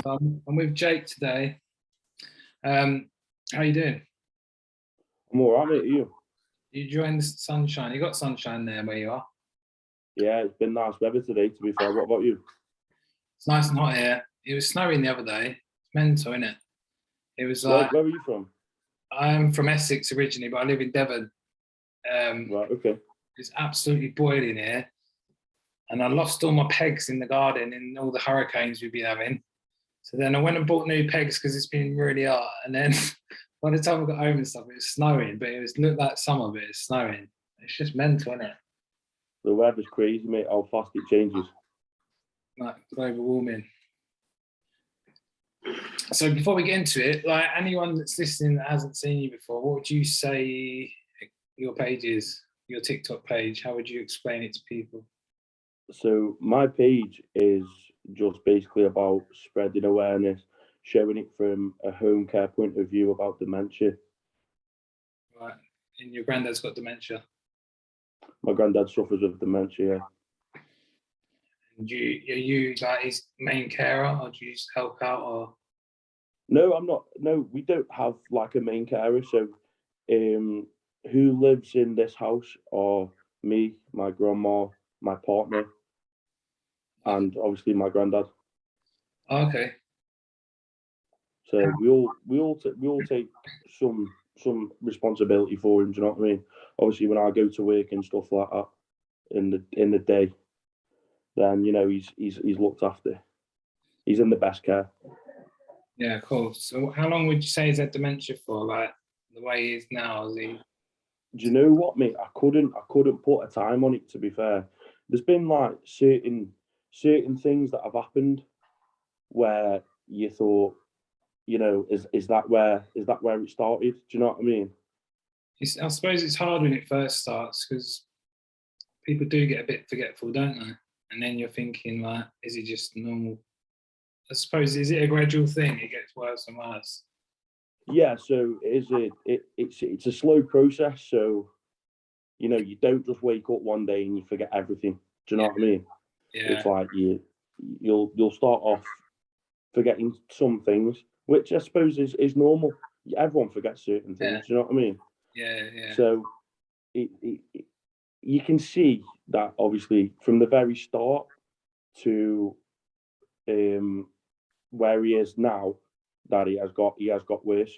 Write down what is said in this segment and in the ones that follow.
I'm with Jake today. How you doing? I'm all right, mate. You? You enjoying the sunshine? You got sunshine there where you are? Yeah, it's been nice weather today, to be fair. What about you? It's nice and hot here. It was snowing the other day. It's mental, isn't it? It was like, Where are you from? I'm from Essex originally, but I live in Devon. Right, okay. It's absolutely boiling here. And I lost all my pegs in the garden in all the hurricanes we've been having. So then I went and bought new pegs because it's been really hot. And then by the time I got home and stuff, it was snowing, but looked like summer, but it's snowing. It's just mental, isn't it? The weather's crazy, mate, how fast it changes. Like global warming. So before we get into it, like anyone that's listening that hasn't seen you before, what would you say your page is, your TikTok page? How would you explain it to people? So my page is just basically about spreading awareness, showing it from a home care point of view about dementia. Right. And your granddad's got dementia. My granddad suffers with dementia. And are you like his main carer, or do you just help out, or? No, I'm not. No, we don't have like a main carer. So, who lives in this house are me, my grandma, my partner, and obviously my granddad. Okay. So we all take some responsibility for him. Do you know what I mean? Obviously, when I go to work and stuff like that in the day, then he's looked after. He's in the best care. Yeah, cool. So how long would you say he's had dementia for? Like the way he is now, is he? Do you know what, mate? I couldn't put a time on it. To be fair, there's been like certain things that have happened where you thought, is that where it started? Do you know what I mean? I suppose it's hard when it first starts because people do get a bit forgetful, don't they? And then you're thinking, like, is it just normal? I suppose, is it a gradual thing? It gets worse and worse. Yeah, so it's a slow process. So, you don't just wake up one day and you forget everything. Do you know what I mean? Yeah. It's like you'll start off forgetting some things, which I suppose is normal. Everyone forgets certain things. Yeah. Do you know what I mean? Yeah. So you can see that obviously from the very start to where he is now, that he has got worse.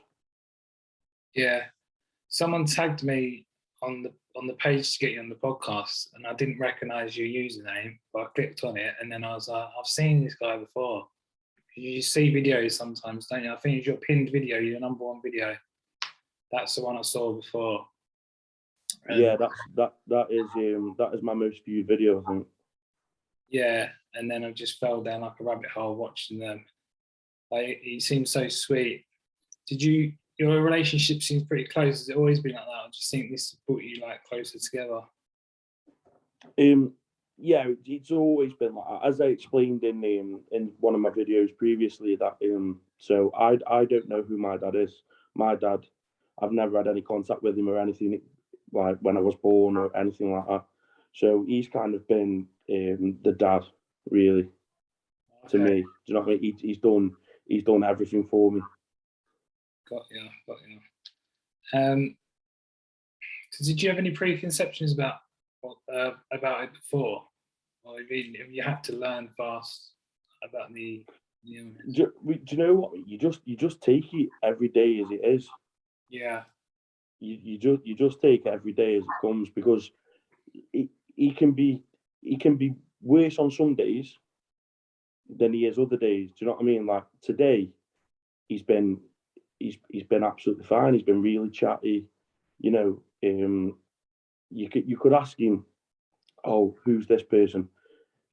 Yeah. Someone tagged me on the page to get you on the podcast, and I didn't recognise your username, but I clicked on it, and then I was like, I've seen this guy before. You see videos sometimes, don't you? I think it's your pinned video, your number one video. That's the one I saw before. Yeah, that is my most viewed video, I think. Yeah, and then I just fell down like a rabbit hole watching them. Like, he seems so sweet. Your relationship seems pretty close. Has it always been like that? I just think this brought you like closer together. Yeah, it's always been like that. As I explained in one of my videos previously, that so I don't know who my dad is. My dad, I've never had any contact with him or anything, like when I was born or anything like that. So he's kind of been the dad, really, to me. Do you know what I mean? He's done everything for me. Got you. So did you have any preconceptions about it before, or have you had to learn fast about the illness? Do you know what? You just take it every day as it is. Yeah. You just take it every day as it comes, because he can be worse on some days than he is other days. Do you know what I mean? Like today, he's been absolutely fine. He's been really chatty. You could ask him, oh, who's this person?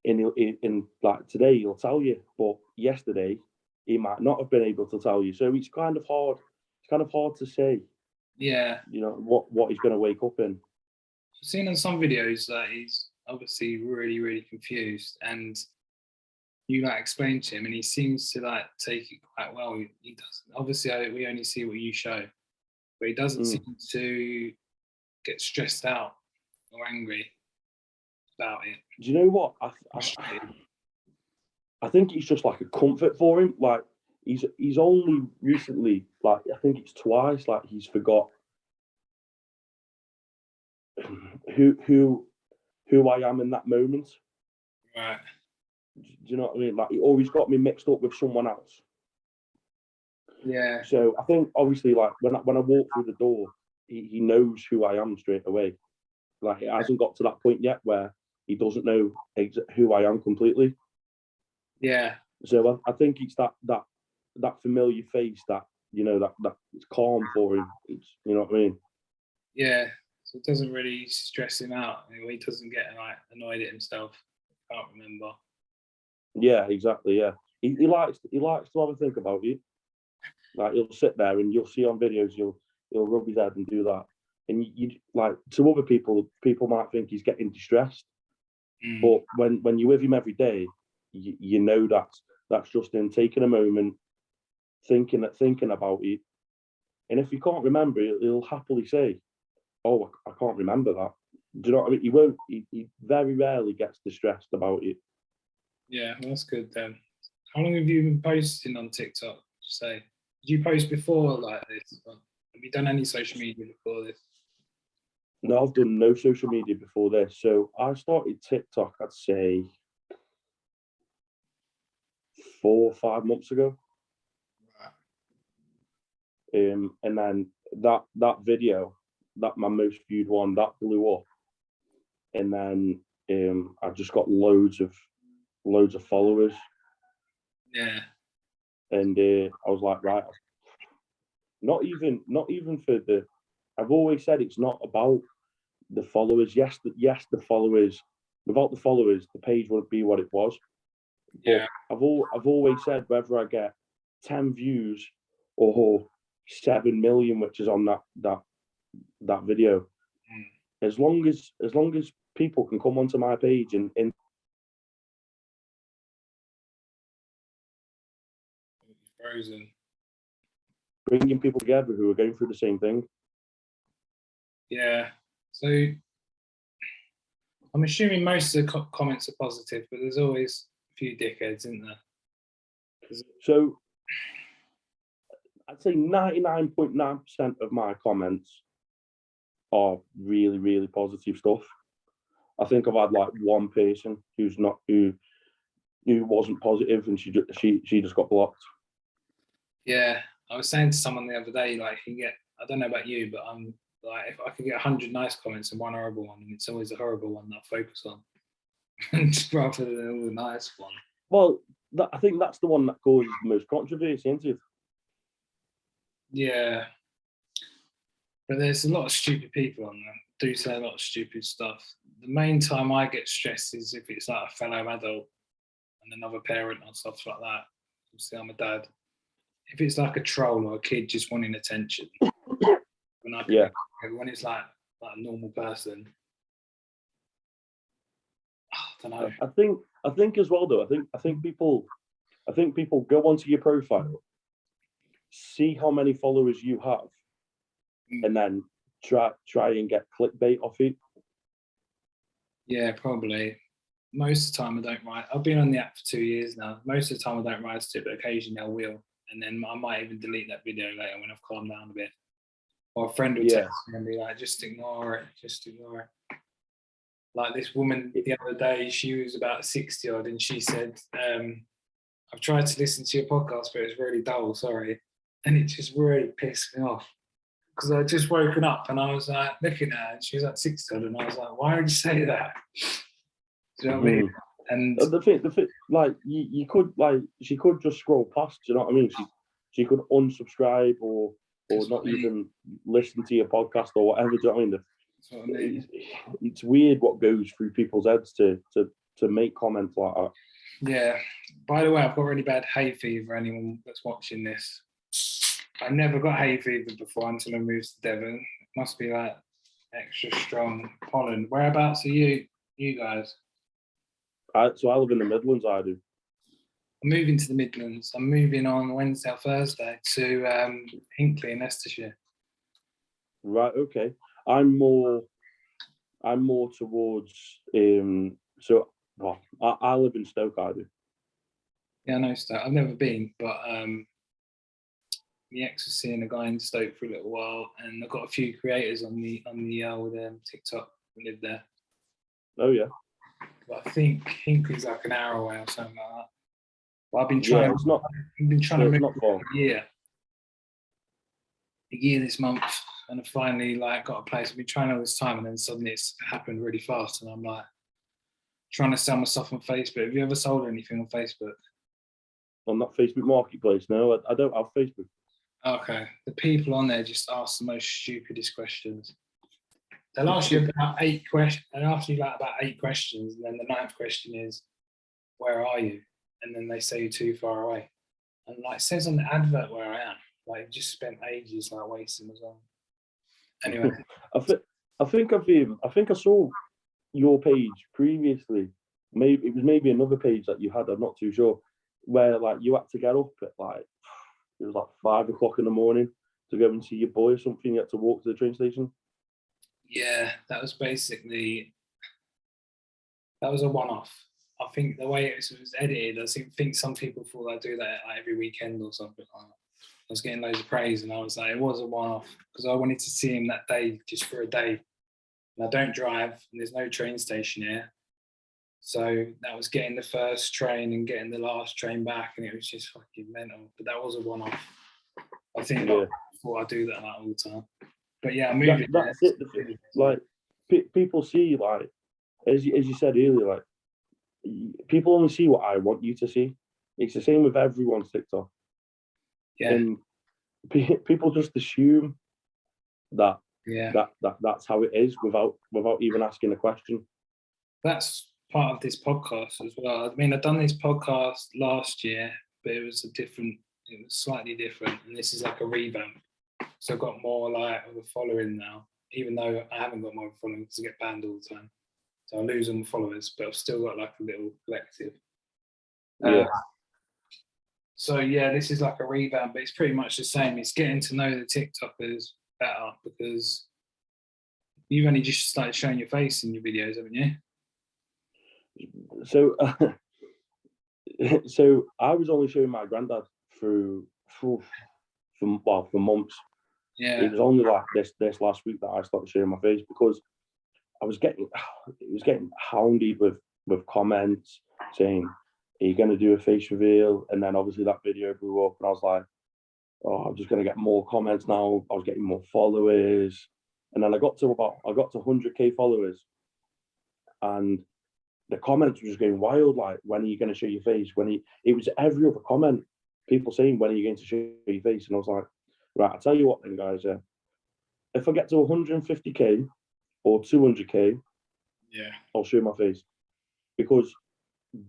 In like today, he'll tell you, but yesterday he might not have been able to tell you. So it's kind of hard. It's kind of hard to say. Yeah. What he's going to wake up in. I've seen on some videos that he's obviously really, really confused, and you like explain to him, and he seems to like take it quite well. He doesn't. Obviously, we only see what you show, but he doesn't seem to get stressed out or angry about it. Do you know what? I think it's just like a comfort for him. Like he's only recently, like I think it's twice, like he's forgot who I am in that moment. Right. Do you know what I mean? Like he always got me mixed up with someone else. Yeah. So I think obviously, like when I walk through the door, he knows who I am straight away. Like it hasn't got to that point yet where he doesn't know who I am completely. Yeah. So I think it's that familiar face that that it's calm for him. It's, you know what I mean? Yeah. So it doesn't really stress him out. He doesn't get like annoyed at himself. Can't remember. Yeah, exactly. Yeah, he likes to have a think about it. Like he'll sit there and you'll see on videos he'll rub his head and do that. And you like, to other people might think he's getting distressed, but when you're with him every day, you know that's just him taking a moment, thinking about it. And if you can't remember, he'll happily say, "Oh, I can't remember that." Do you know what I mean? He won't. He very rarely gets distressed about it. Yeah, well, that's good then. How long have you been posting on TikTok? Say, did you post before like this? Have you done any social media before this? No, I've done no social media before this. So I started TikTok, I'd say 4 or 5 months ago. And then that video, that my most viewed one, that blew up. And then I just got loads of followers. Yeah. And I was like, right, not even for the. I've always said it's not about the followers. Yes, the followers. Without the followers, the page wouldn't be what it was. Yeah. But I've always said whether I get 10 views or 7 million, which is on that video, as long as people can come onto my page and Frozen. bringing people together who are going through the same thing. Yeah. So I'm assuming most of the comments are positive, but there's always a few dickheads, isn't there? So I'd say 99.9% of my comments are really, really positive stuff. I think I've had like one person who wasn't positive, and she just got blocked. Yeah, I was saying to someone the other day, like, you get, I don't know about you, but I'm like, if I could get 100 nice comments and one horrible one, and it's always a horrible one that I focus on, rather than all the nice one. Well, I think that's the one that causes the most controversy, isn't it? Yeah, but there's a lot of stupid people on there. Do say a lot of stupid stuff. The main time I get stressed is if it's like a fellow adult and another parent or stuff like that. Obviously, I'm a dad. If it's like a troll or a kid just wanting attention, when it's like a normal person, I don't know. I think as well though. I think people go onto your profile, see how many followers you have, and then try and get clickbait off it. Yeah, probably. Most of the time I don't write. I've been on the app for 2 years now. Most of the time I don't write to it, but occasionally I will. And then I might even delete that video later when I've calmed down a bit. Or a friend will text me and be like, just ignore it, just ignore it. Like this woman the other day, she was about 60 odd and she said, I've tried to listen to your podcast, but it's really dull, sorry. And it just really pissed me off. Because I'd just woken up and I was like looking at her and she was like 60 odd and I was like, why would you say that? Do you know what I mean? And the thing, like you could, like, she could just scroll past. Do you know what I mean? She could unsubscribe or not even listen to your podcast or whatever. Do you know what I mean? That's what I mean. It's weird what goes through people's heads to make comments like that. Yeah. By the way, I've got really bad hay fever. Anyone that's watching this, I never got hay fever before until I moved to Devon. It must be like extra strong pollen. Whereabouts are you guys? So I live in the Midlands. I do. I'm moving to the Midlands. I'm moving on Wednesday or Thursday to Hinckley in Leicestershire. Right. Okay. I'm more towards. So, well, I live in Stoke. I do. Yeah, I know Stoke. I've never been, but the ex was seeing a guy in Stoke for a little while, and I've got a few creators on the old TikTok that live there. Oh yeah. But I think Hinkley's like an hour away or something like that. But I've been Yeah, trying. it's not. I've been trying Yeah, to it's move not far. a year this month, and I finally like got a place. I've been trying all this time, and then suddenly it's happened really fast, and I'm like trying to sell myself on Facebook. Have you ever sold anything on Facebook? On that Facebook Marketplace? No, I don't have Facebook. Okay, the people on there just ask the most stupidest questions. They'll ask you about 8 questions. They'll ask you like about 8 questions, and then the 9th question is, "Where are you?" And then they say you're too far away. And like it says on the advert where I am. Like just spent ages like wasting as well. Anyway, I think I saw your page previously. Maybe it was another page that you had. I'm not too sure. Where like you had to get up at like it was like 5 o'clock in the morning to go and see your boy or something. You had to walk to the train station. yeah, that was basically that was a one-off. I think the way it was edited, I think some people thought I'd do that like every weekend or something like that. I was getting loads of praise, and I was like, it was a one-off because I wanted to see him that day, just for a day. And I don't drive, and there's no train station here, so that was getting the first train and getting the last train back, and it was just fucking mental. But that was a one-off. I think I thought I'd do that like, all the time. But yeah, I'm moving. That's it. Like people see like as you said earlier, like people only see what I want you to see. It's the same with everyone's TikTok. Yeah. And people just assume that that's how it is without even asking a question. That's part of this podcast as well. I mean, I've done this podcast last year, but it was slightly different, and this is like a revamp. So I've got more like of a following now, even though I haven't got more following because I get banned all the time. So I lose all my followers, but I've still got like a little collective. Yeah. So yeah, this is like a revamp, but it's pretty much the same. It's getting to know the TikTokers better because you've only just started showing your face in your videos, haven't you? So, so I was only showing my granddad for months. Yeah. It was only like this last week that I started showing my face because it was getting hounded with comments saying, "Are you going to do a face reveal?" And then obviously that video blew up, and I was like, "Oh, I'm just going to get more comments now." I was getting more followers, and then I got to 100K followers, and the comments were just going wild. Like, when are you going to show your face? It was every other comment, people saying, "When are you going to show your face?" And I was like, right, I'll tell you what then, guys. If I get to 150K or 200K, yeah, I'll show my face, because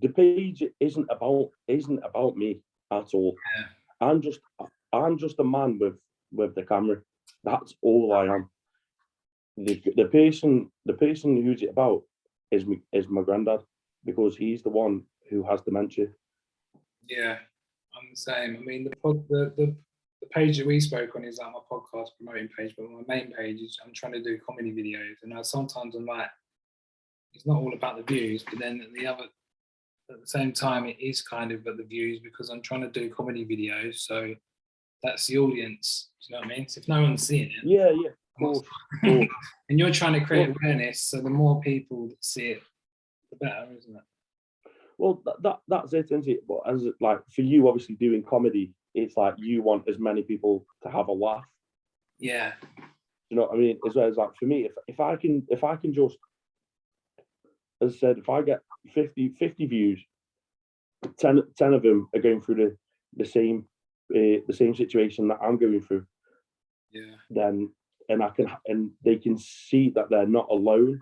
the page isn't about me at all. Yeah. I'm just a man with the camera. That's all I am. The person who's it about is my granddad, because he's the one who has dementia. Yeah, I'm the same. I mean, the page that we spoke on is like my podcast promoting page, but my main page is I'm trying to do comedy videos, and sometimes I'm like, it's not all about the views, but then at the same time, it is kind of about the views because I'm trying to do comedy videos, so that's the audience. Do you know what I mean? So if no one's seeing it, yeah, of course. and you're trying to create awareness, so the more people that see it, the better, isn't it? Well, that's it, isn't it? But as like for you, obviously doing comedy, it's like you want as many people to have a laugh. Yeah. You know what I mean? As well as like for me, if I can just, as I said, if I get 50 views, 10 of them are going through the same situation that I'm going through. Yeah. Then and they can see that they're not alone,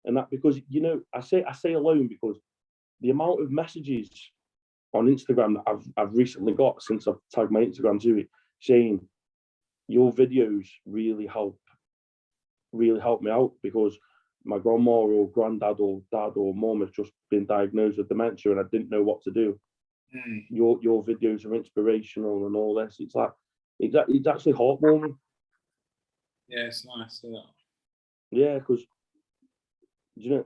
and that because I say alone because the amount of messages on Instagram that I've recently got since I've tagged my Instagram to it saying your videos really help me out because my grandma or granddad or dad or mom has just been diagnosed with dementia and I didn't know what to do. Your videos are inspirational and all this. It's like it's actually heartwarming. Yeah, it's nice. Yeah, because you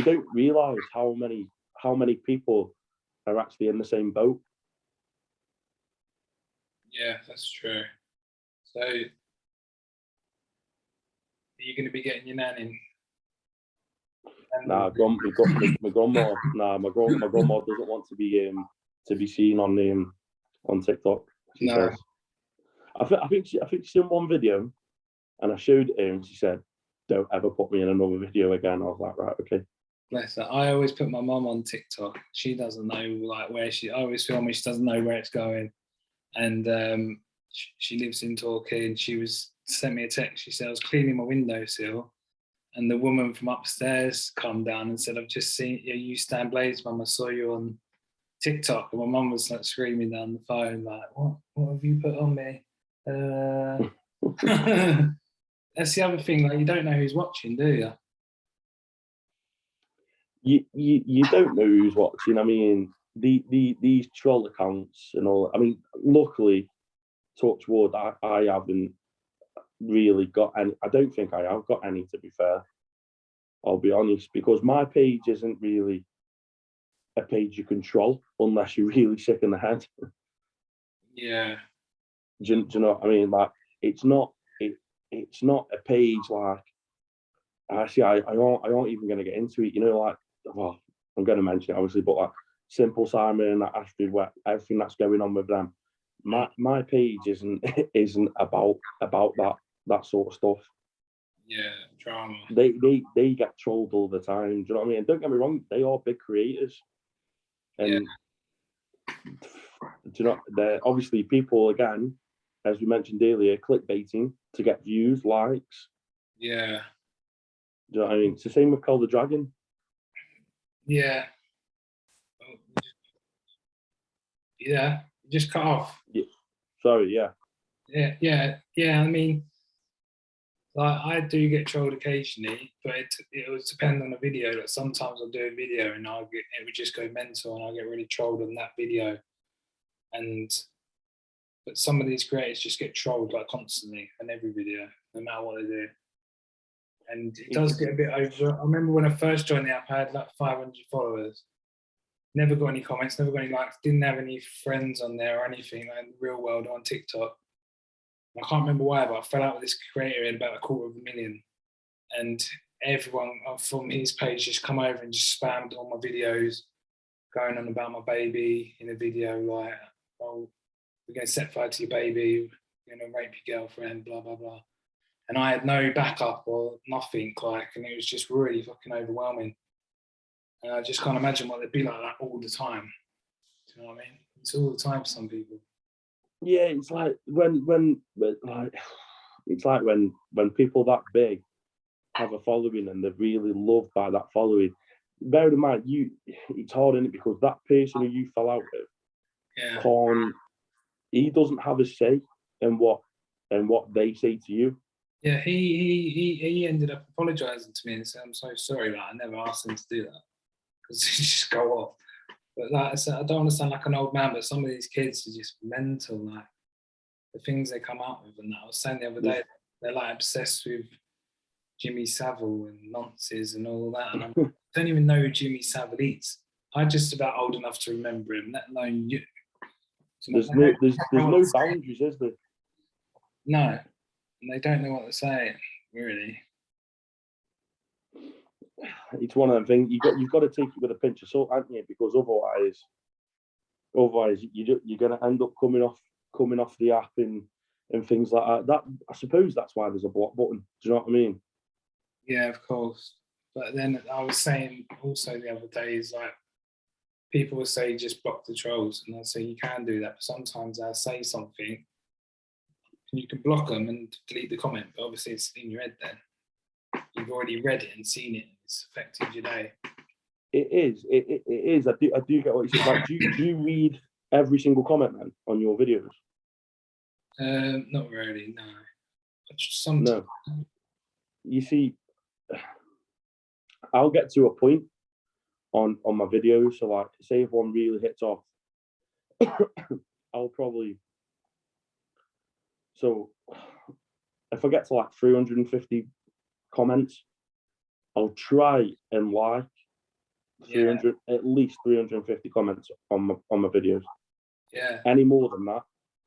don't realise how many people are actually in the same boat. Yeah, that's true. So, are you going to be getting your nan in? Nah, my grandma. Nah, my grandma doesn't want to be seen on TikTok. She No. says. I think she's seen one video, and I showed it her, and she said, "Don't ever put me in another video again." I was like, right, okay. Bless her. I always put my mum on TikTok. She doesn't know like where she. I always feel me. She doesn't know where it's going, and she lives in Torquay. And she sent me a text. She said I was cleaning my windowsill, and the woman from upstairs come down and said, "I've just seen you, Stan Blaze, Mum. I saw you on TikTok." And my mum was like screaming down the phone, like, "What have you put on me?" That's the other thing. Like, you don't know who's watching, do you? You don't know who's watching. I mean, these troll accounts and all. I mean, luckily, touch wood, I haven't really got any. I don't think I have got any, to be fair. I'll be honest, because my page isn't really a page you control unless you're really sick in the head. Yeah. Do you know what I mean? Like, it's not a page like. Actually, I aren't even going to get into it. You know, like, well, I'm going to mention it obviously, but like Simple Simon, Astrid, everything that's going on with them. My page isn't about that sort of stuff. Yeah, drama. They get trolled all the time. Do you know what I mean? And don't get me wrong, they are big creators, and do you know, they're obviously people, again, as we mentioned earlier, clickbaiting to get views, likes. Yeah. Do you know what I mean? It's the same with Call the Dragon. Yeah. Yeah. Just cut off. Yeah. Sorry, yeah. Yeah. I mean, like, I do get trolled occasionally, but it would depend on the video. Like, sometimes I'll do a video and it would just go mental, and I'll get really trolled on that video. But some of these creators just get trolled like constantly on every video, no matter what they do. And it does get a bit over. I remember when I first joined the app, I had like 500 followers. Never got any comments, never got any likes, didn't have any friends on there or anything, like in the real world on TikTok. I can't remember why, but I fell out with this creator in about 250,000. And everyone from his page just come over and just spammed all my videos, going on about my baby in a video, like, "Oh, we're going to set fire to your baby, we're going to rape your girlfriend, blah, blah, blah." And I had no backup or nothing, like, and it was just really fucking overwhelming. And I just can't imagine what they'd be like that all the time. Do you know what I mean? It's all the time for some people. Yeah, it's like when people that big have a following and they're really loved by that following. Bear in mind, it's hard, isn't it? Because that person who you fell out with, he doesn't have a say in what they say to you. Yeah, he ended up apologising to me and said, "I'm so sorry, like, I never asked him to do that," because he just go off. But like I said, I don't want to sound like an old man, but some of these kids are just mental, like the things they come out with. And I was saying the other day, they're like obsessed with Jimmy Savile and nonsense and all that. And I don't even know who Jimmy Savile is. I'm just about old enough to remember him, let alone you. There's no boundaries, is there? No, and they don't know what they're saying, really. It's one of them things. You've got to take it with a pinch of salt, haven't you? Because otherwise you're going to end up coming off the app and things like that. That, I suppose that's why there's a block button. Do you know what I mean? Yeah, of course. But then I was saying also the other day is like, people will say just block the trolls, and I say you can do that. But sometimes I say something, and you can block them and delete the comment. But obviously, it's in your head then. You've already read it and seen it. It's affected your day. It is. It is. I do get what you say. Like, do you read every single comment then on your videos? Not really. No. Sometimes. No. You see, I'll get to a point on my videos. So, like, say if one really hits off, I'll probably. So, if I get to like 350 comments, I'll try and like at least 350 comments on my videos. Yeah. Any more than that,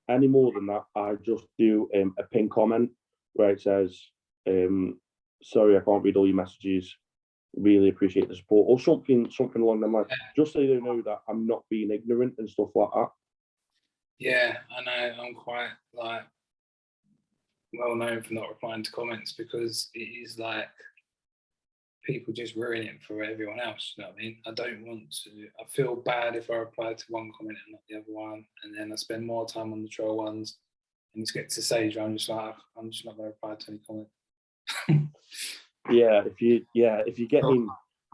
any more than that, I just do a pin comment where it says, "Sorry, I can't read all your messages. Really appreciate the support," or something along them lines, just so they know that I'm not being ignorant and stuff like that. Yeah, I know. I'm quite like well known for not replying to comments because it is like people just ruin it for everyone else. You know what I mean? I don't want to. I feel bad if I reply to one comment and not the other one, and then I spend more time on the troll ones, and just get to the stage where I'm just like, I'm just not going to reply to any comment. If you're getting,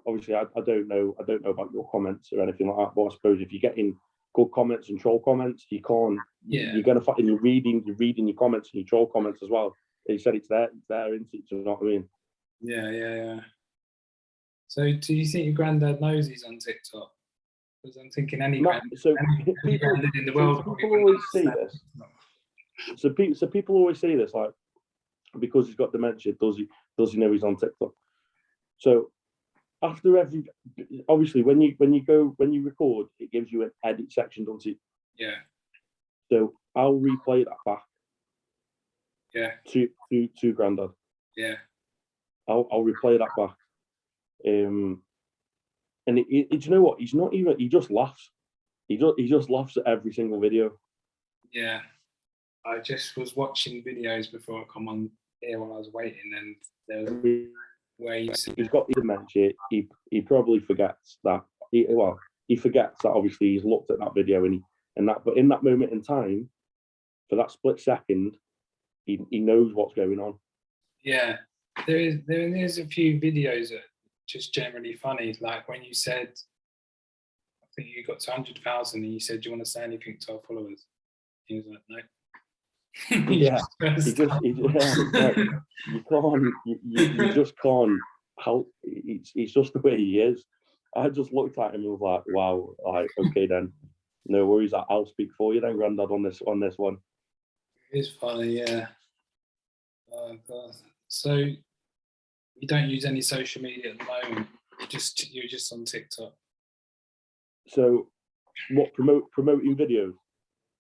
obviously, I don't know about your comments or anything like that, but I suppose if you're getting good comments and troll comments, you can't. Yeah. You're gonna find you're reading your comments and your troll comments as well. They said it's there, isn't it? Do you know what I mean? Yeah. So, do you think your granddad knows he's on TikTok? Because I'm thinking any granddad in the world. People always say this. So people always say this, like, because he's got dementia, does he know he's on TikTok? So after obviously when you record, it gives you an edit section, doesn't it? Yeah. So I'll replay that back. Yeah. To Grandad. Yeah. I'll replay that back. And do you know what? He's not even. He just laughs. He just laughs at every single video. Yeah. I just was watching videos before I come on here while I was waiting, and there was where he's got dementia. He probably forgets that. He forgets that obviously he's looked at that video but in that moment in time, for that split second, he knows what's going on. Yeah, there's a few videos that are just generally funny. Like when you said, I think you got to 100,000, and you said, "Do you want to say anything to our followers?" He was like, "No." Yeah, you just can't help. It's just the way he is. I just looked at him and was like, wow, like, okay then, no worries, I'll speak for you then, Grandad, on this one. It's funny, yeah. Oh God. So you don't use any social media at the moment. You're just on TikTok. So what, promoting videos?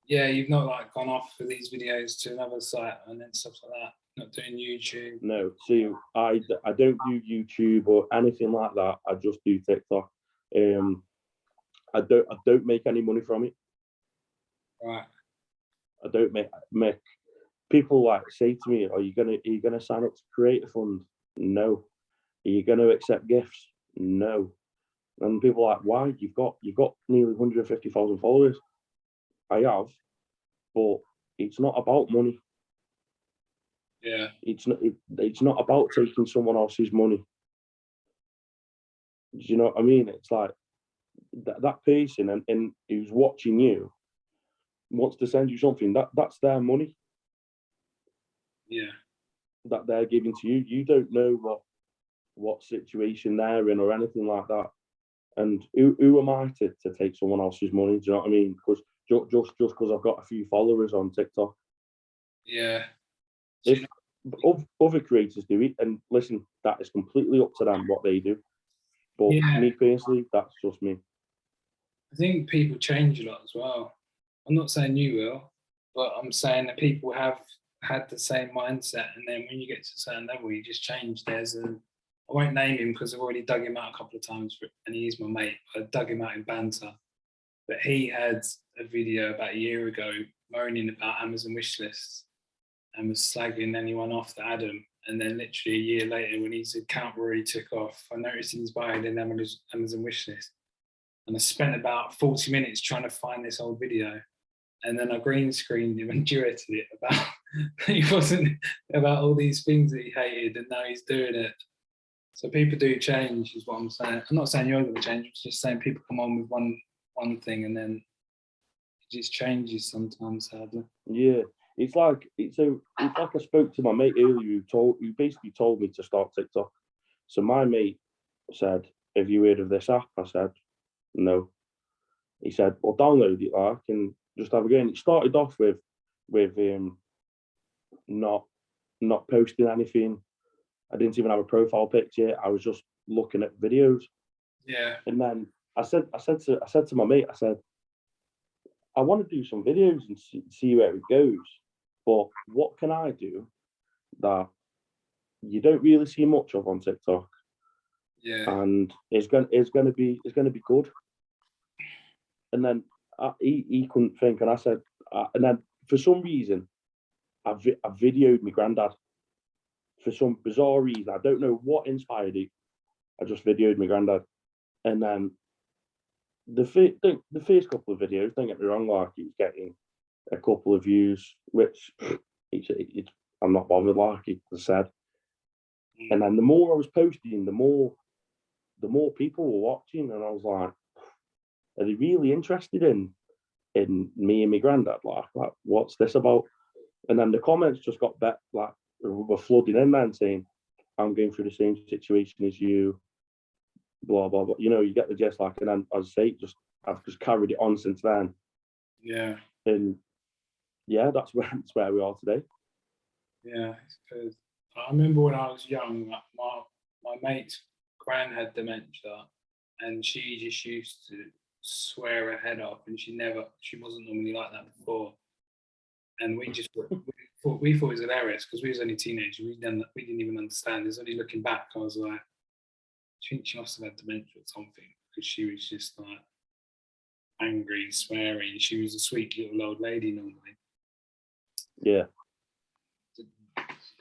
Yeah, you've not like gone off for these videos to another site and then stuff like that. Not doing YouTube. No, see, I don't do YouTube or anything like that. I just do TikTok. I don't make any money from it. Right. I don't make people like say to me, are you gonna sign up to create a fund? No. Are you gonna accept gifts? No. And people are like, why? You've got nearly 150,000 followers. I have, but it's not about money. Yeah. It's not about taking someone else's money. Do you know what I mean? It's like that person and who's watching you wants to send you something, that's their money. Yeah. That they're giving to you. You don't know what situation they're in or anything like that. And who am I to take someone else's money? Do you know what I mean? Because just because I've got a few followers on TikTok. Yeah. If other creators do it, and listen, that is completely up to them what they do. But me personally, that's just me. I think people change a lot as well. I'm not saying you will, but I'm saying that people have had the same mindset, and then when you get to a certain level, you just change. I won't name him because I've already dug him out a couple of times, and he's my mate. I dug him out in banter, but he had a video about a year ago moaning about Amazon wish lists and was slagging anyone off that had them. And then literally a year later, when his account really took off, I noticed he was buying an Amazon wish list. And I spent about 40 minutes trying to find this old video. And then I green screened him and duetted it about he wasn't about all these things that he hated, and now he's doing it. So people do change, is what I'm saying. I'm not saying you're going to change. I'm just saying people come on with one thing and then it just changes sometimes. Sadly. Yeah, it's like I spoke to my mate earlier who basically told me to start TikTok. So my mate said, "Have you heard of this app?" I said, "No." He said, "Well, download it, like, and just have a go." And it started off with not posting anything. I didn't even have a profile picture. I was just looking at videos. Yeah. And then I said to my mate, I said, I want to do some videos and see where it goes. But what can I do that you don't really see much of on TikTok? Yeah. And it's gonna be good. And then he couldn't think, and I said, and then for some reason, I videoed my granddad. For some bizarre reason, I don't know what inspired it. I just videoed my granddad, and then the first couple of videos, don't get me wrong, like he's getting a couple of views, which it's I'm not bothered, like I said. And then the more I was posting, the more people were watching, and I was like, are they really interested in me and my granddad? Like what's this about? And then the comments just got better, like were flooding in, man, saying, I'm going through the same situation as you, blah blah blah. You know, you get the gist, like, and then as I say, I've just carried it on since then. Yeah. And yeah, that's where we are today. Yeah, it's good. I remember when I was young, my mate's gran had dementia, and she just used to swear her head off, and she wasn't normally like that before. And we thought it was hilarious because we was only teenagers. We didn't even understand. It's only looking back, I was like, I think she must have had dementia or something, because she was just like angry, swearing. She was a sweet little old lady normally. Yeah.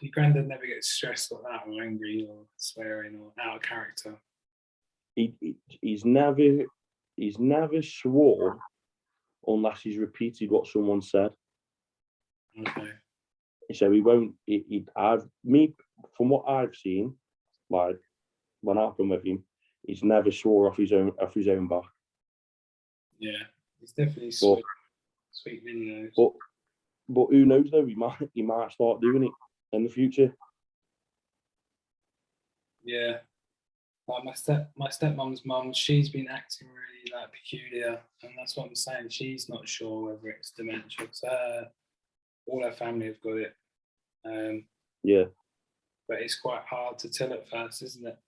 Your granddad never gets stressed like that, or angry, or swearing, or out of character. He's never swore unless he's repeated what someone said. Okay. So he won't. From what I've seen, like when I've been with him, he's never swore off his own back. Yeah, he's definitely sweet videos. But who knows though? He might start doing it in the future. Yeah, like my stepmom's mum, she's been acting really like peculiar, and that's what I'm saying. She's not sure whether it's dementia. All her family have got it. Yeah. But it's quite hard to tell at first, isn't it?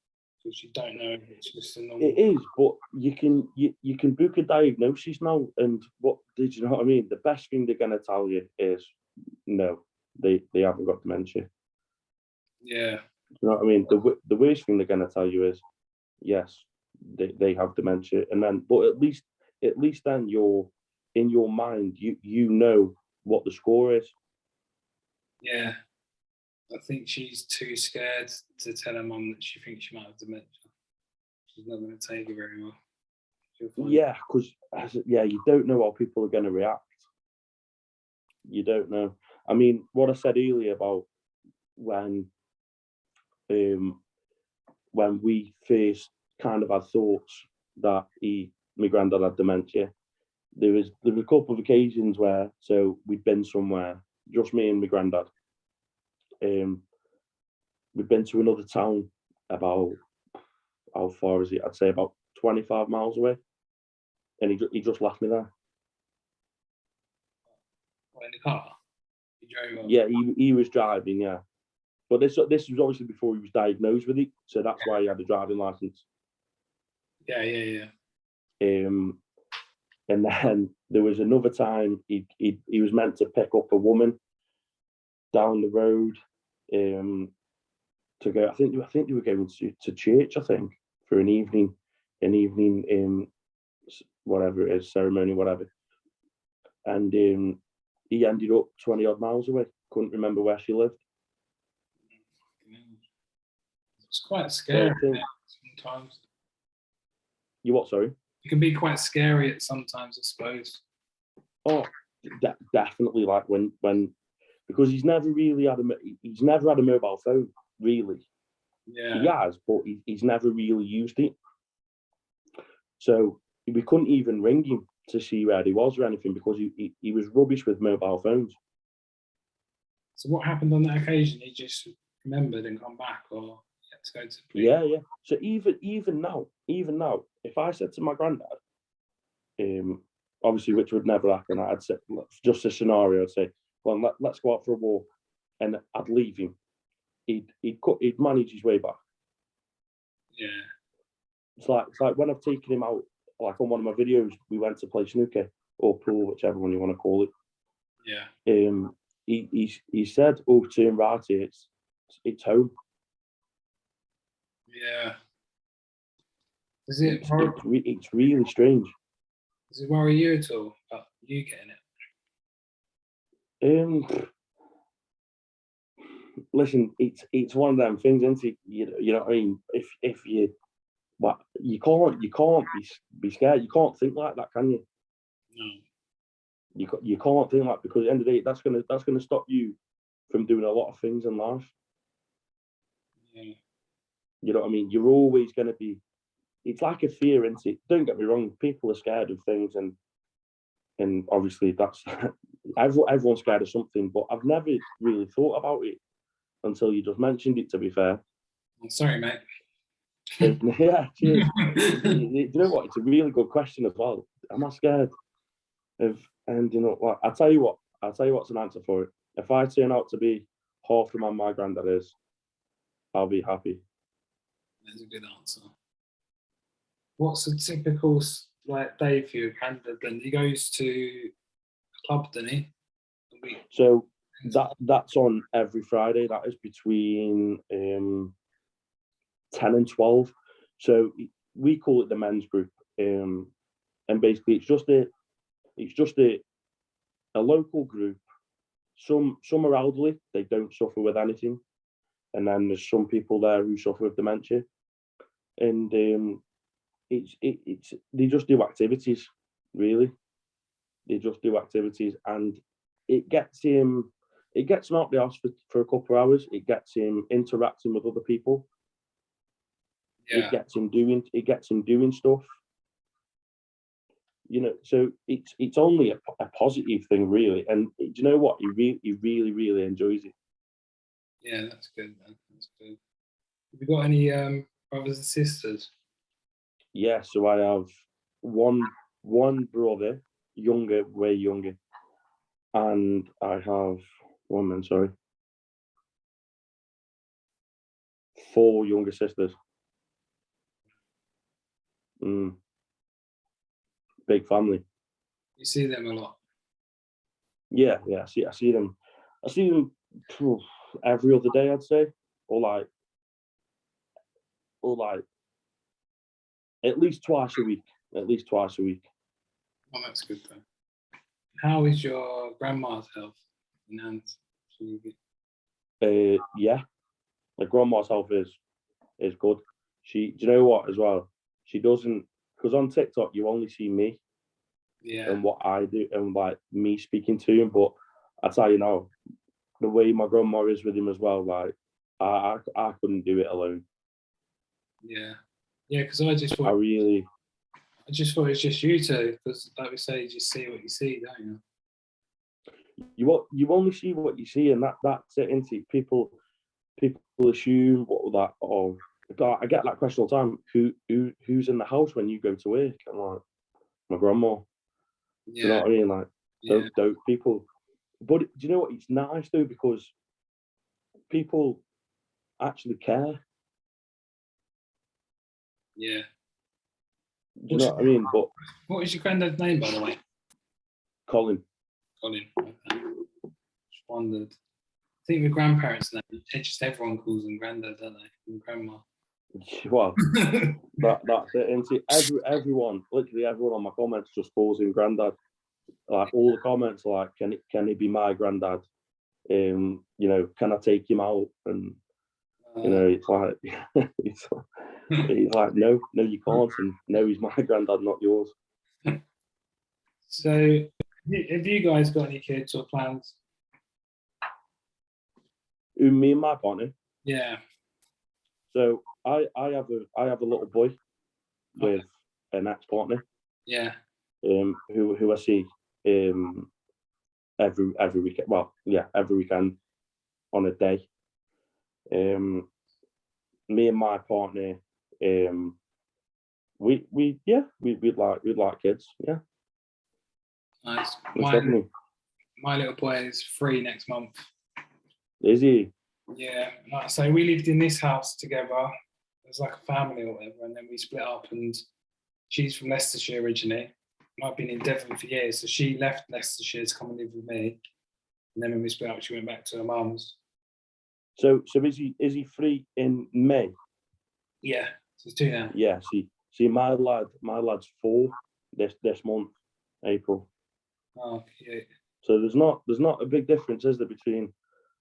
Because you don't know if it's just a normal. It is, but you can book a diagnosis now, and what did you know what I mean? The best thing they're gonna tell you is no, they haven't got dementia. Yeah. You know what I mean? The worst thing they're gonna tell you is yes, they have dementia, and then but at least then you're in your mind, you know what the score is. Yeah. I think she's too scared to tell her mum that she thinks she might have dementia. She's not going to take it very well. Yeah, because you don't know how people are going to react. You don't know. I mean, what I said earlier about when we first kind of had thoughts that my granddad had dementia, there was a couple of occasions where we'd been somewhere, just me and my granddad. We've been to another town about, how far is it? I'd say about 25 miles away, and he just left me there. What, in the car? He drove on? Yeah, he was driving. Yeah, but this was obviously before he was diagnosed with it, so that's why he had a driving license. Yeah. And then there was another time he was meant to pick up a woman down the road to go. I think they were going to church. I think for an evening whatever it is, ceremony, whatever. And he ended up 20 odd miles away. Couldn't remember where she lived. It's quite scary sometimes. You what? Sorry. It can be quite scary at sometimes, I suppose. Oh, definitely. Like when because he's never had a mobile phone, really. Yeah. He has, but he's never really used it. So we couldn't even ring him to see where he was or anything because he was rubbish with mobile phones. So what happened on that occasion? He just remembered and come back, or he had to go to the police? Yeah. So even now, if I said to my granddad, obviously which would never happen, I'd say just a scenario. I'd say, "Well, let's go out for a walk," and I'd leave him. He'd manage his way back. Yeah. It's like when I've taken him out, like on one of my videos, we went to play snooker, or pool, whichever one you want to call it. Yeah. He said, "Oh, turn right here. It's home." Yeah. Does it It's really strange. Does it worry you at all about you getting it? Listen, it's one of them things, isn't it? You know what I mean? If you, what, you can't be scared. You can't think like that, can you? No. You can't think like, because at the end of the day, that's gonna stop you from doing a lot of things in life. Yeah. You know what I mean? You're always gonna be. It's like a fear, isn't it? Don't get me wrong. People are scared of things, and obviously that's everyone's scared of something. But I've never really thought about it until you just mentioned it, to be fair. I'm sorry, mate. Yeah, cheers. You know what? It's a really good question as well. Am I scared of? And you know what? I'll tell you what's an answer for it. If I turn out to be half the man my granddad is, I'll be happy. That's a good answer. What's a typical day for your granddad then? He goes to a club, doesn't he? So that's on every Friday. That is between 10 and 12. So we call it the men's group, and basically it's just a local group. Some are elderly; they don't suffer with anything, and then there's some people there who suffer with dementia, and it's they just do activities, really. They just do activities, and it gets him out the house for a couple of hours. It gets him interacting with other people. Yeah. It gets him doing stuff. You know, so it's only a positive thing, really. And do you know what? He really enjoys it. Yeah, that's good, man. That's good. Have you got any brothers and sisters? Yeah, so I have one brother, way younger, and I have four younger sisters. Big family. You see them a lot? Yeah. I see them every other day, I'd say, or like at least twice a week. Oh, that's good though. How is your grandma's health? Nan's? Yeah, my grandma's health is good. Do you know what as well? She doesn't, because on TikTok you only see me, yeah, and what I do, and like me speaking to him. But I tell you now, the way my grandma is with him as well, like I couldn't do it alone. Yeah, because I just thought it was just you two. Because like we say, you just see what you see, don't you? You only see what you see, and that's it, isn't it? People assume what that. Oh, I get that question all the time. Who's in the house when you go to work? I'm like, my grandma. Yeah. Do you know what I mean? Like, Yeah. don't people. But do you know what? It's nice though, because people actually care. Yeah. Do you know what I mean? But what was your granddad's name, by the way? Colin. Okay. Just wondered. I think with grandparents now, just everyone calls them granddad, don't they? And grandma. Well, that's it. And everyone, literally everyone on my comments just calls him granddad. Like all the comments, are like, can he be my granddad? You know, can I take him out? And you know, it's like it's like no, you can't, and no, he's my granddad, not yours. So, have you guys got any kids or plans? Me and my partner. Yeah. So I have a little boy with an ex-partner. Yeah. Who I see every weekend. Well, yeah, every weekend on a day. Me and my partner, we'd like kids. Yeah. Nice. My little boy is 3 next month. Is he? Yeah. Like I say, we lived in this house together. It was like a family or whatever, and then we split up. And she's from Leicestershire originally, I've been in Devon for years. So she left Leicestershire to come and live with me. And then when we split up, she went back to her mum's. So is he free in May? Yeah, so it's 2 now. Yeah. See, my lad's 4 this month, April. Oh, cute. So there's not a big difference, is there, between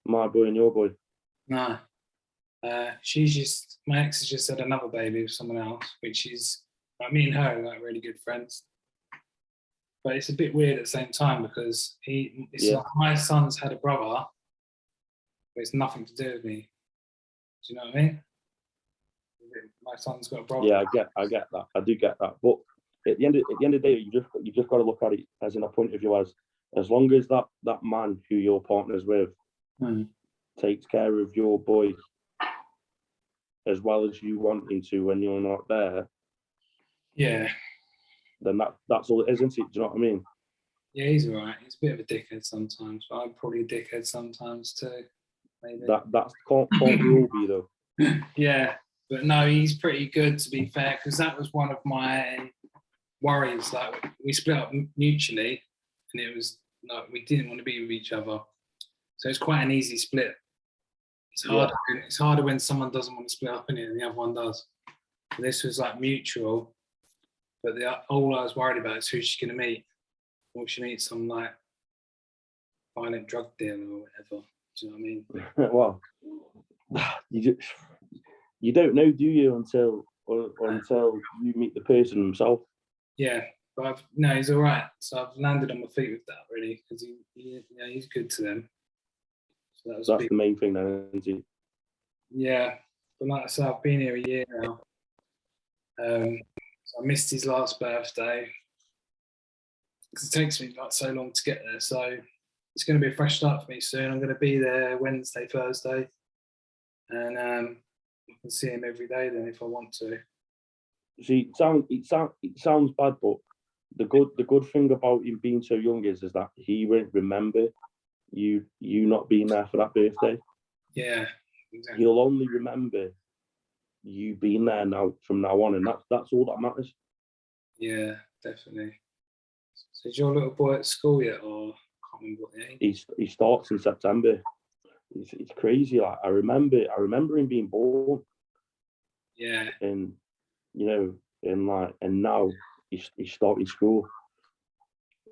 my boy and your boy? No. My ex has just had another baby with someone else, which is, like, me and her are like really good friends. But it's a bit weird at the same time because like my son's had a brother, but it's nothing to do with me. Do you know what I mean? My son's got a brother. Yeah, I get that. I do get that. But at the end of the day, you just got to look at it as in a point of view as long as that man who your partner's with takes care of your boy as well as you want him to when you're not there. Yeah. Then that's all it is, isn't it? Do you know what I mean? Yeah, he's all right. He's a bit of a dickhead sometimes, but I'm probably a dickhead sometimes too. Maybe. That's can't we all be though? Yeah, but no, he's pretty good, to be fair, because that was one of my worries. Like, we split up mutually, and it was like we didn't want to be with each other, so it's quite an easy split. It's harder. Yeah. It's harder when someone doesn't want to split up in it, and the other one does. And this was like mutual, but all I was worried about is who she's going to meet. Or she meets some like violent drug dealer or whatever. Do you know what I mean? Well, you don't know, do you, until you meet the person himself? Yeah, but he's all right. So I've landed on my feet with that, really, because he's good to them. So that's the main thing, then, isn't it? Yeah, but like I said, I've been here a year now. So I missed his last birthday because it takes me like so long to get there. So it's going to be a fresh start for me soon. I'm going to be there Wednesday, Thursday, and I can see him every day then if I want to. See, it sounds bad, but the good thing about him being so young is that he won't remember you not being there for that birthday. Yeah, exactly. He'll only remember you being there now from now on, and that's all that matters. Yeah, definitely. So is your little boy at school yet, or I can't remember what the age? He starts in September. It's crazy. Like, I remember him being born. Yeah. And and now he's starting school.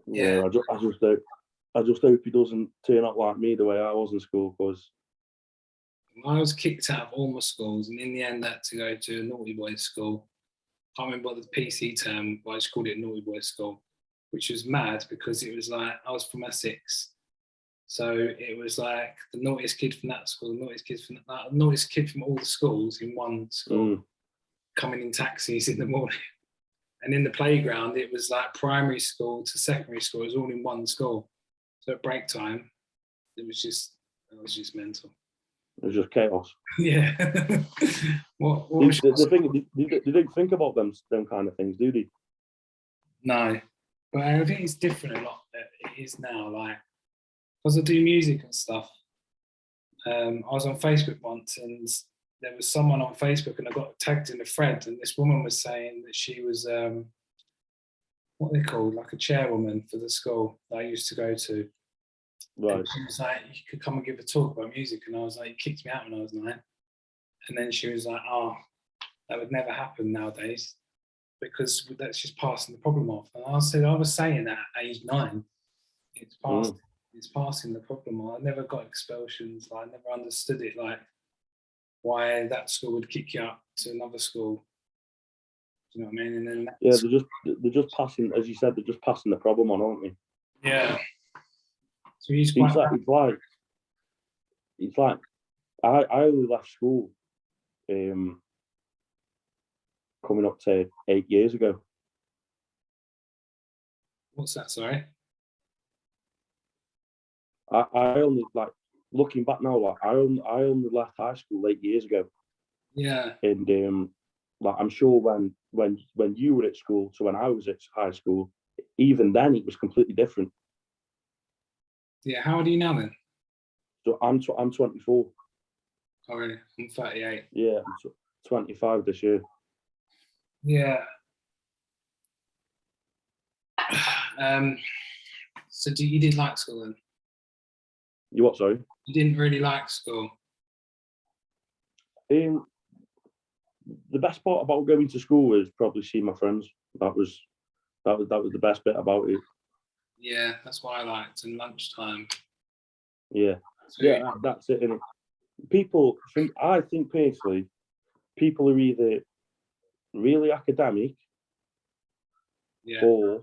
Yeah. I just hope he doesn't turn out like me the way I was in school, because I was kicked out of all my schools, and in the end I had to go to a naughty boys school. I can't remember what the PC term, but I just called it naughty boys school, which was mad because it was like I was from Essex. So it was like the naughtiest kid from that school, the naughtiest kid from all the schools in one school, coming in taxis in the morning. And in the playground, it was like primary school to secondary school. It was all in one school. So at break time, it was just mental. It was just chaos. Yeah. The thing, they don't think about them kind of things, do they? No. But I think it's different a lot. It is now, like, because I do music and stuff. I was on Facebook once, and there was someone on Facebook, and I got tagged in a thread, and this woman was saying that she was what they called, like a chairwoman for the school that I used to go to. Right. And she was like, you could come and give a talk about music, and I was like, you kicked me out when I was 9. And then she was like, oh, that would never happen nowadays because that's just passing the problem off. And I was saying that at age 9, it's passing the problem on. I never got expulsions. I never understood it, like why that school would kick you up to another school. Do you know what I mean? And then they're just passing, as you said, they're just passing the problem on, aren't they? Yeah. So it's like I only left school coming up to 8 years ago. What's that? Sorry. I only, like, looking back now, like I only left high school 8 years ago. Yeah. And like, I'm sure when you were at school to when I was at high school, even then it was completely different. Yeah. How old are you now then? So I'm 24. Oh, really? I'm 38. Yeah, I'm 25 this year. Yeah. So you did like school then? You what? Sorry. You didn't really like school. The best part about going to school is probably seeing my friends. That was the best bit about it. Yeah, that's what I liked. And lunchtime. Yeah, that's it. Innit? People, I think personally, people are either really academic, or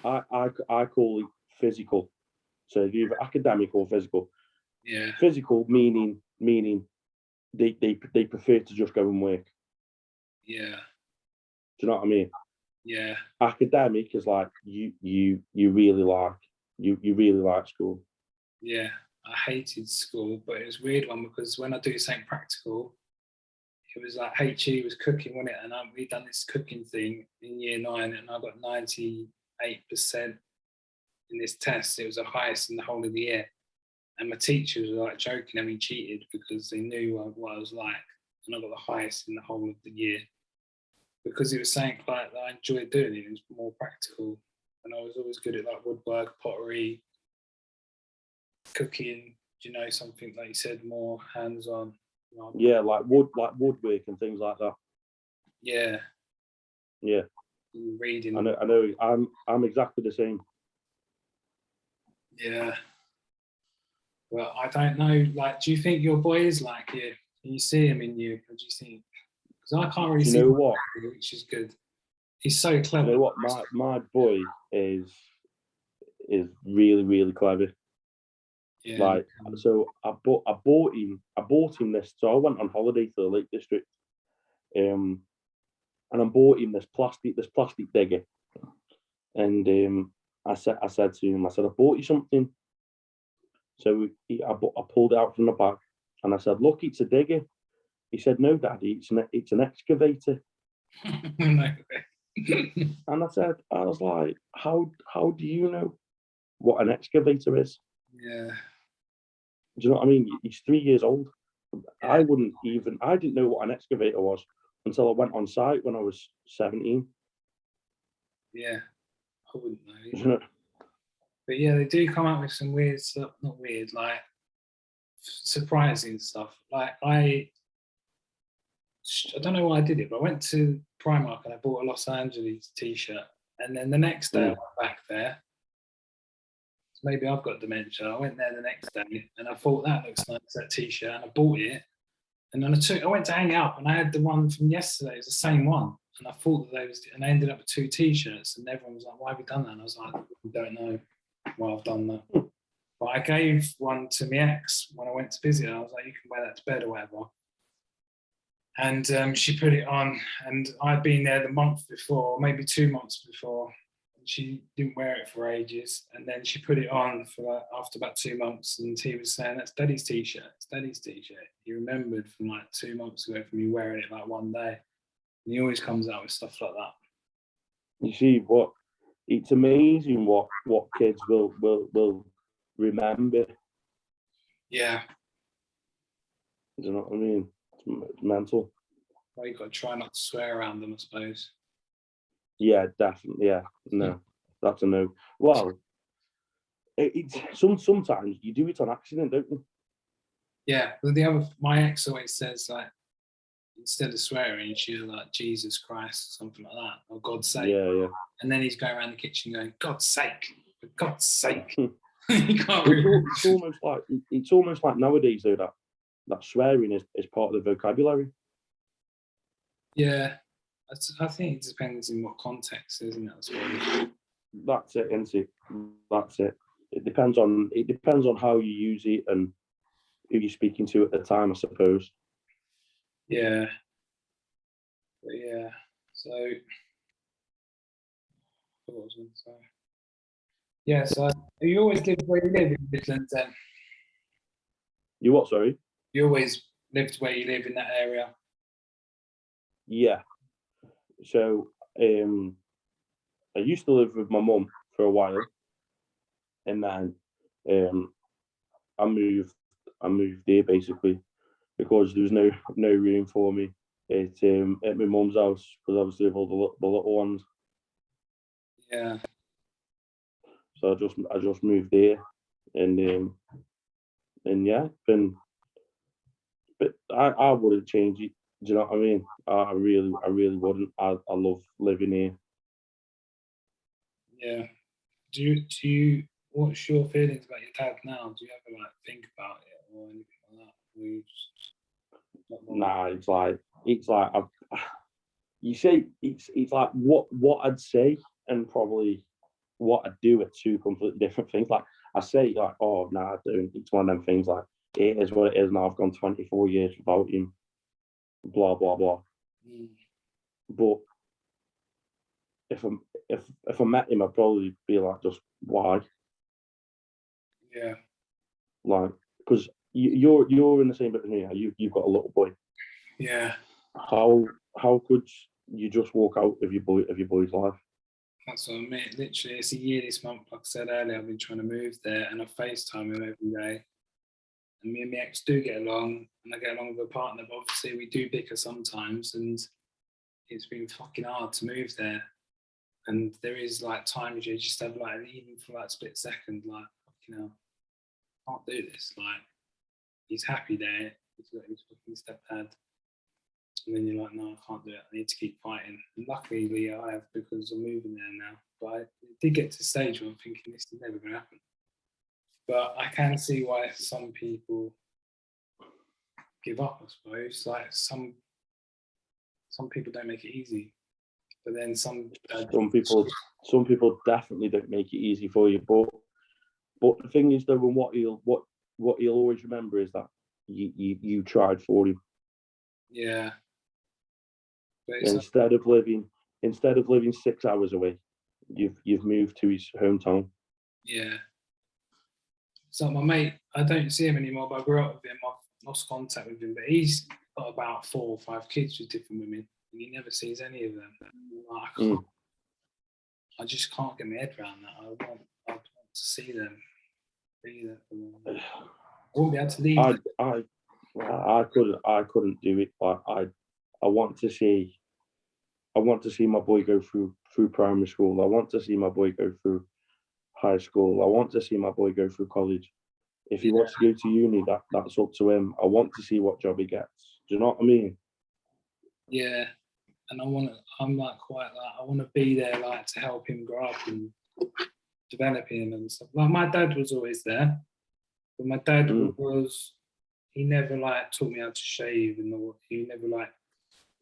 I call it physical. So you're either academic or physical. Yeah. Physical meaning they prefer to just go and work. Yeah. Do you know what I mean? Yeah. Academic is like you really like school. Yeah. I hated school, but it was a weird one because when I do something practical, it was like HE was cooking, wasn't it? And we done this cooking thing in year 9, and I got 98% in this test. It was the highest in the whole of the year. And my teachers were like joking at me, cheated because they knew what I was like, and I got the highest in the whole of the year because it was something like that I enjoyed doing. It was more practical, and I was always good at like woodwork, pottery, cooking. Something like you said, more hands-on. Yeah, like woodwork and things like that. Yeah. Yeah. Reading. I know. I'm exactly the same. Yeah. Well, I don't know. Like, do you think your boy is like you? Can you see him in you? Or do you think? Because I can't really see. You know what? Which is good. He's so clever. You know what? My boy is really, really clever. Yeah. Like, so I bought him this. So I went on holiday to the Lake District, and I bought him this plastic digger, and I said to him, I bought you something. So I pulled it out from the bag, and I said, look, it's a digger. He said, no, Daddy, it's an excavator. No way. And I was like, how do you know what an excavator is? Yeah. Do you know what I mean? He's 3 years old. Yeah. I didn't know what an excavator was until I went on site when I was 17. Yeah. I wouldn't know. You know? But yeah, they do come up with some weird stuff. Not weird, like surprising stuff. Like I don't know why I did it, but I went to Primark and I bought a Los Angeles t-shirt. And then the next day I went back there. So maybe I've got dementia. I went there the next day and I thought that looks nice, that t-shirt, and I bought it. And then I went to hang it up and I had the one from yesterday. It was the same one. And I thought that and I ended up with 2 t-shirts, and everyone was like, why have you done that? And I was like, I don't know why I've done that. But I gave one to my ex when I went to visit her. I was like, you can wear that to bed or whatever. And she put it on, and I'd been there the month before, maybe 2 months before. And she didn't wear it for ages, and then she put it on for after about 2 months, and he was saying, that's Daddy's t-shirt, it's Daddy's t-shirt. He remembered from like 2 months ago from me wearing it like one day. And he always comes out with stuff like that. You see it's amazing what kids will remember. Yeah. Do you know what I mean? It's mental. Well, you've got to try not to swear around them, I suppose. Yeah, definitely. Yeah, no, that's a no. Well, it's sometimes you do it on accident, don't you? Yeah, but my ex always says, like, instead of swearing, she's like, Jesus Christ, something like that, or God's sake. Yeah. And then he's going around the kitchen going, God's sake, for God's sake. It's almost like nowadays though that swearing is part of the vocabulary. Yeah, I think it depends in what context, isn't it? I suppose. That's it, isn't it? That's it. It depends on how you use it and who you're speaking to at the time, I suppose. Yeah. But yeah. So what was I going to say? Yeah, so you always lived where you live in Midlands then? You what, sorry? You always lived where you live in that area? Yeah. So I used to live with my mum for a while, and then I moved there basically because there was no room for me at my mum's house because obviously of all the little ones. Yeah. So I just moved there, and yeah, but I wouldn't change it. Do you know what I mean? I really wouldn't. I love living here. Yeah. Do you? What's your feelings about your dad now? Do you ever like think about it or anything like that? Or you just not bothered? Nah, it's like you say it's like what I'd say and probably what I'd do are two completely different things. Like I say, like, oh no, I don't. It's one of them things. Like it is what it is now. I've gone 24 years without him. Blah blah blah. Mm, But if I met him, I'd probably be like, just why? yeah. Like, because you're in the same boat as me. You've got a little boy. Yeah. How could you just walk out of your boy's life? That's what I mean. Literally, it's a year this month. Like I said earlier, I've been trying to move there, and I FaceTime him every day. And me and my ex do get along, and I get along with a partner. But obviously, we do bicker sometimes, and it's been fucking hard to move there. And there is like times you just have like, even for like a split second, like, you know, can't do this. Like, he's happy there. He's got his fucking stepdad. And then you're like, no, I can't do it. I need to keep fighting. And luckily, I have, because I'm moving there now. But it did get to the stage where I'm thinking this is never going to happen. But I can see why some people give up, I suppose. Like some people don't make it easy. But then some people definitely don't make it easy for you. But the thing is, though, and what he'll always remember is that you tried for him. Yeah. Instead of living 6 hours away, you've moved to his hometown. Yeah. So my mate, I don't see him anymore, but I grew up with him. I've lost contact with him, but he's got about 4 or 5 kids with different women, and he never sees any of them. I just can't get my head around that. I want to see them, be there for them. I wouldn't be able to leave them. I couldn't do it. But I want to see my boy go through primary school. I want to see my boy go through high school. I want to see my boy go through college. If he wants to go to uni, that's up to him. I want to see what job he gets. Do you know what I mean? Yeah. And I'm like quite like, I want to be there, like, to help him grow up and develop him and stuff. Like, my dad was always there, but my dad he never like taught me how to shave, and he never like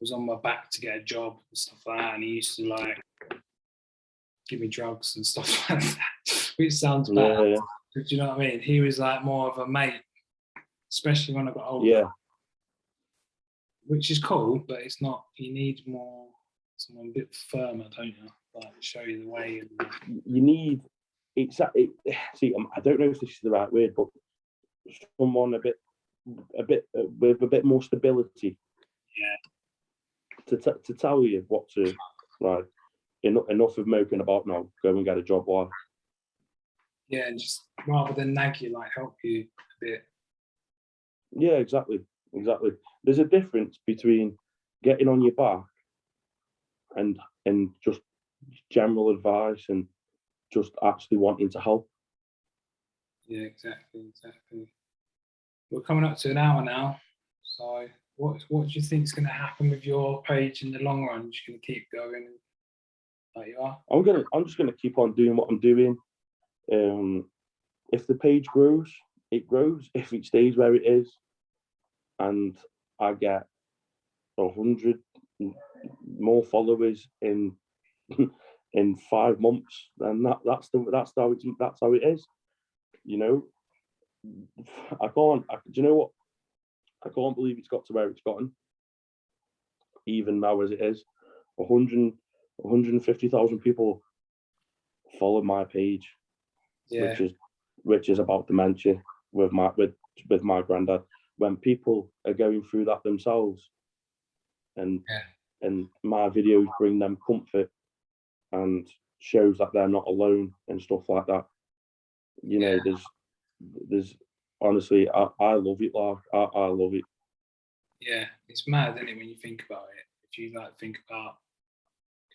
was on my back to get a job and stuff like that. And he used to like give me drugs and stuff like that, which sounds bad. Yeah. But do you know what I mean? He was like more of a mate, especially when I got older. Yeah. Which is cool, but it's not. You need someone a bit firmer, don't you? Like, show you the way. You need see. I don't know if this is the right word, but someone a bit with a bit more stability. Yeah. To tell you what to like. Enough of moping about now. Go and get a job. Why? Yeah, and just rather than nag you, like, help you a bit. Yeah, exactly. There's a difference between getting on your back and just general advice and just actually wanting to help. Yeah, exactly. We're coming up to an hour now, so what do you think is going to happen with your page in the long run? You're just going to keep going like you are? I'm just gonna keep on doing what I'm doing. If the page grows, it grows. If it stays where it is, and I get 100 more followers in 5 months, then that's how it is. You know, do you know what? I can't believe it's got to where it's gotten. Even now as it is, 150,000 people follow my page, Yeah. which is about dementia with my granddad. When people are going through that themselves, and my videos bring them comfort and shows that they're not alone and stuff like that. You know, there's honestly, I love it. Like I love it. Yeah, it's mad, isn't it, when you think about it? If you like think about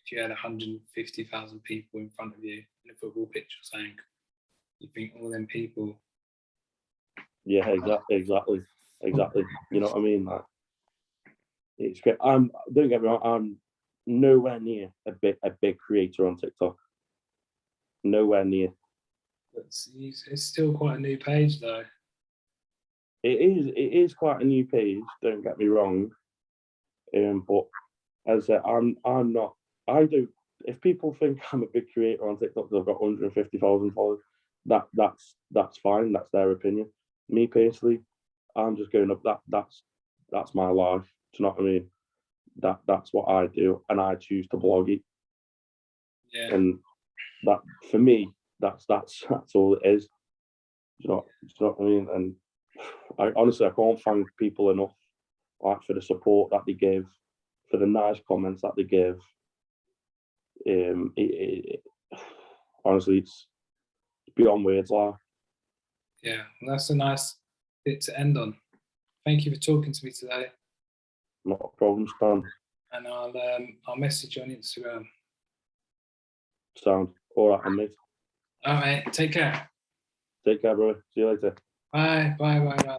if you had 150,000 people in front of you in a football pitch or something, Yeah, think all them people. yeah, exactly. You know what I mean? Like, it's great. Don't get me wrong. I'm nowhere near a big creator on TikTok. Nowhere near. But it's still quite a new page though. It is quite a new page. Don't get me wrong. But as I said, I'm not. I do. If people think I'm a big creator on TikTok because I've got 150,000 followers, that's fine. That's their opinion. Me personally, I'm just going up. That's my life. Do you know what I mean? That's what I do, and I choose to blog it. Yeah. And that, for me, that's all it is. Do you know what I mean? And I honestly, I can't thank people enough, like, for the support that they give, for the nice comments that they give. Honestly, it's beyond words, like. Yeah, well, that's a nice bit to end on. Thank you for talking to me today, Not a problem, Stan. and I'll message you on Instagram. Sound all right, mate. All right, take care. Take care, bro. See you later. Bye. Bye, bye.